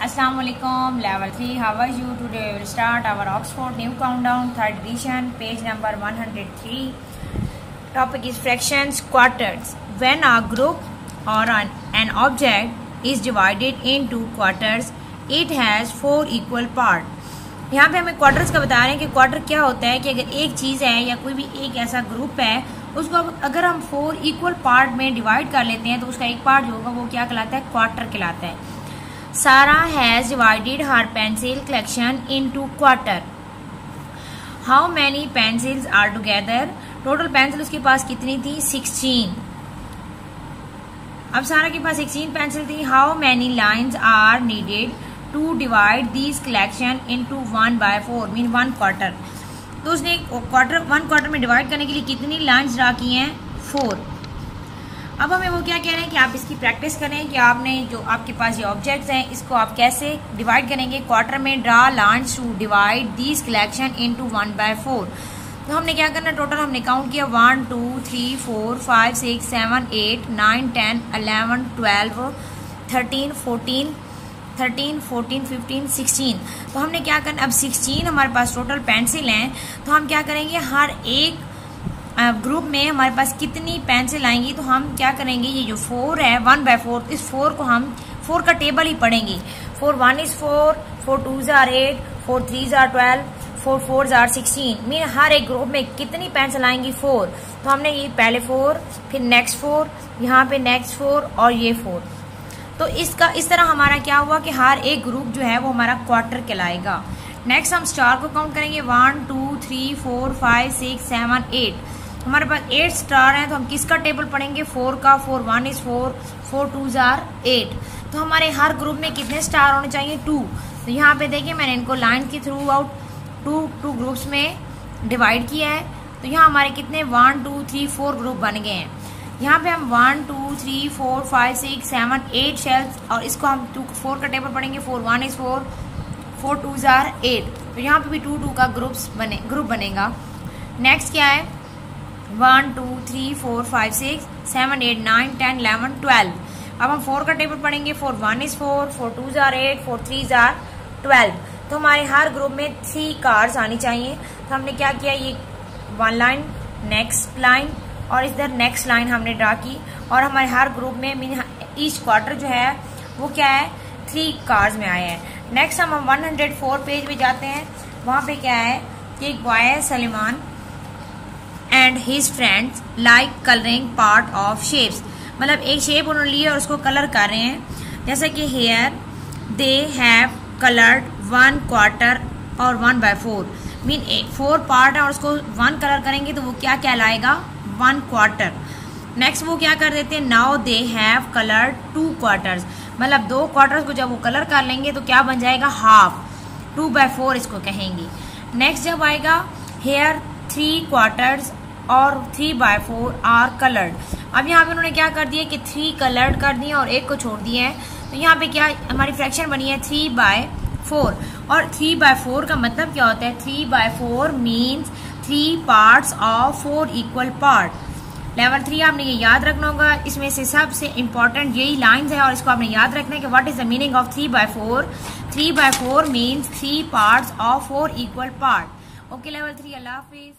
Assalamualaikum, level 3. How are you? Today we will start our Oxford New Countdown, 3rd edition, page number 103. Topic is fractions, quarters. When a group or an object is divided into quarters, it has 4 equal parts. यहाँ पे हमें quarters का बता रहे हैं कि quarter क्या होता है कि अगर एक चीज़ है या कोई भी एक ऐसा ग्रुप है उसको अगर हम 4 इक्वल पार्ट में डिवाइड कर लेते हैं तो उसका एक पार्ट जो होगा वो क्या कहलाता है, क्वार्टर कहलाता है. Sara has divided her pencil collection into quarter. How many pencils are together. Total pencil उसके पास कितनी थी, 16. अब सारा के पास 16 पेंसिल थी. How many lines are needed to divide this collection into 1/4 mean 1 quarter. तो उसने 1 क्वार्टर में डिवाइड करने के लिए कितनी लाइन्स ड्रा की हैं, 4. अब हमें वो क्या कह रहे हैं कि आप इसकी प्रैक्टिस करें कि आपने जो आपके पास ये ऑब्जेक्ट्स हैं इसको आप कैसे डिवाइड करेंगे क्वार्टर में. Draw lines to divide this collection into 1/4. तो हमने क्या करना, टोटल हमने काउंट किया 1 2 3 4 5 6 7 8 9 10 11 12 13 14 15 16. तो हमने क्या करना, अब 16 हमारे पास टोटल पेंसिल हैं तो हम क्या करेंगे, हर एक ग्रुप में हमारे पास कितनी पेंसिल आएंगी तो हम क्या करेंगे, ये जो 4 है 1/4, इस 4 को हम 4 का टेबल ही पढ़ेंगे. 4 1 is 4, 4 2s are 8, 4 3s are 12, 4 4s are 16. Mean हर एक ग्रुप में कितनी पेंसिल आएंगी, 4. तो हमने ये पहले 4, फिर नेक्स्ट 4, यहाँ पे नेक्स्ट 4 और ये 4. तो इस तरह हमारा क्या हुआ कि हर एक ग्रुप जो है वो हमारा क्वार्टर कहलाएगा. नेक्स्ट हम स्टार को काउंट करेंगे 1 2 3 4 5 6 7 8. हमारे पास 8 स्टार हैं तो हम किसका टेबल पढ़ेंगे, 4 का. 4 1 is 4, 4 2s are 8. तो हमारे हर ग्रुप में कितने स्टार होने चाहिए, 2. तो यहाँ पे देखिए मैंने इनको लाइन के थ्रू आउट टू ग्रुप्स में डिवाइड किया है. तो यहाँ हमारे कितने 1 2 3 4 ग्रुप बन गए हैं. यहाँ पे हम 1 2 3 4 5 6 7 8 शेल्स और इसको हम 4 का टेबल पढ़ेंगे. 4 1 is 4, 4 2s are 8. तो यहाँ पे भी 2 2 का ग्रुप बनेगा. नेक्स्ट क्या है, 1 2 3 4 5 6 7 8 9 10 11 12. अब हम 4 का टेबल पढ़ेंगे. 4 1 is 4, 4 2s are 8, 4 3s are 12. तो हमारे हर ग्रुप में 3 कार्ड्स आनी चाहिए. तो हमने क्या किया, ये 1 लाइन, नेक्स्ट लाइन और इधर नेक्स्ट लाइन हमने ड्रा की. और हमारे हर ग्रुप में मीन ईच क्वार्टर जो है वो क्या है, 3 कार्ड्स में आए हैं. नेक्स्ट हम 104 पेज पे जाते हैं. वहाँ पे क्या है कि एक बॉय है Saliman and his friends like colouring part of shapes. मतलब एक शेप उन्होंने ली और उसको कलर कर रहे हैं. जैसे कि here they have coloured 1 quarter और 1/4 मीन 4 पार्ट है और उसको 1 कलर करेंगे तो वो क्या कहलाएगा, 1 क्वार्टर. नेक्स्ट वो क्या कर देते हैं, now they have coloured 2 quarters. मतलब 2 क्वार्टर्स को जब वो कलर कर लेंगे तो क्या बन जाएगा, हाफ. 2/4 इसको कहेंगे. नेक्स्ट जब आएगा हेयर 3 क्वार्टर्स और 3/4 आर कलर्ड. अब यहाँ पे उन्होंने क्या कर दिया कि 3 कलर्ड कर दिए और 1 को छोड़ दिए है. तो यहाँ पे क्या हमारी फ्रैक्शन बनी है 3/4. और 3/4 का मतलब क्या होता है, 3/4 means 3 parts of 4 equal part. Level 3 आपने ये याद रखना होगा. इसमें से सबसे इंपॉर्टेंट यही लाइंस है और इसको आपने याद रखना है कि what is the meaning of 3/4. 3/4 means 3 parts of 4 equal part. Okay level 3, Allah Hafiz.